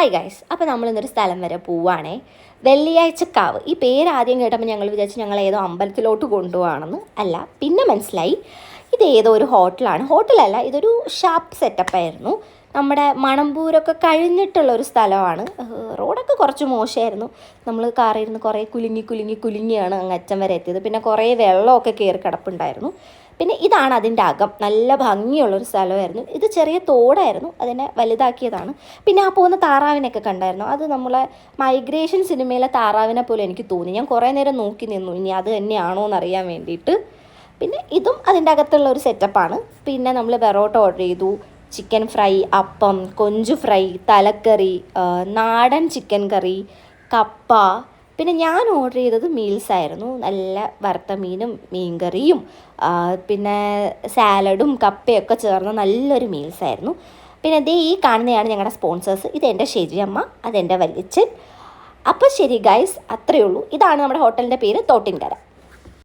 Hi guys, അപ്പോൾ നമ്മളിന്നൊരു സ്ഥലം വരെ പോവുകയാണേ. വെള്ളിയാഴ്ചക്കാവ്. ഈ പേര് ആദ്യം കേട്ടപ്പോൾ ഞങ്ങൾ വിചാരിച്ചു ഞങ്ങൾ ഏതോ അമ്പലത്തിലോട്ട് കൊണ്ടുപോകണമെന്ന്. അല്ല, പിന്നെ മനസ്സിലായി ഇത് ഏതോ ഒരു ഹോട്ടലാണ്. ഹോട്ടലല്ല, ഇതൊരു ഷാപ്പ് സെറ്റപ്പായിരുന്നു. നമ്മുടെ മണമ്പൂരൊക്കെ കഴിഞ്ഞിട്ടുള്ളൊരു സ്ഥലമാണ്. റോഡൊക്കെ കുറച്ച് മോശമായിരുന്നു. നമ്മൾ കാറിൽ കുറേ കുലുങ്ങിയാണ് അങ്ങ് അറ്റം വരെ എത്തിയത്. പിന്നെ കുറേ വെള്ളമൊക്കെ കയറി കിടപ്പുണ്ടായിരുന്നു. പിന്നെ ഇതാണ് അതിൻ്റെ അകം. നല്ല ഭംഗിയുള്ളൊരു സ്ഥലമായിരുന്നു. ഇത് ചെറിയ തോടായിരുന്നു, അതിനെ വലുതാക്കിയതാണ്. പിന്നെ ആ പോകുന്ന താറാവിനൊക്കെ കണ്ടായിരുന്നു. അത് നമ്മളെ മൈഗ്രേഷൻ സിനിമയിലെ താറാവിനെ പോലെ എനിക്ക് തോന്നി. ഞാൻ കുറേ നേരം നോക്കി നിന്നു, ഇനി അത് തന്നെയാണോ എന്നറിയാൻ വേണ്ടിയിട്ട്. പിന്നെ ഇതും അതിൻ്റെ അകത്തുള്ള ഒരു സെറ്റപ്പാണ്. പിന്നെ നമ്മൾ വെറോട്ട ഓർഡർ ചെയ്തു. ചിക്കൻ ഫ്രൈ, അപ്പം, കൊഞ്ച് ഫ്രൈ, തലക്കറി, നാടൻ ചിക്കൻ കറി, കപ്പ. പിന്നെ ഞാൻ ഓർഡർ ചെയ്തത് മീൽസായിരുന്നു. നല്ല വറുത്ത മീനും മീൻകറിയും പിന്നെ സാലഡും കപ്പയൊക്കെ ചേർന്ന നല്ലൊരു മീൽസായിരുന്നു. പിന്നെ ദേ ഈ കാണുന്നതാണ് ഞങ്ങളുടെ സ്പോൺസേഴ്സ്. ഇതെൻ്റെ ഷെജിയമ്മ, അതെൻ്റെ വല്യച്ഛൻ. അപ്പോൾ ശരി ഗൈസ്, അത്രയേ ഉള്ളൂ. ഇതാണ് നമ്മുടെ ഹോട്ടലിൻ്റെ പേര്, തോട്ടിൻകര.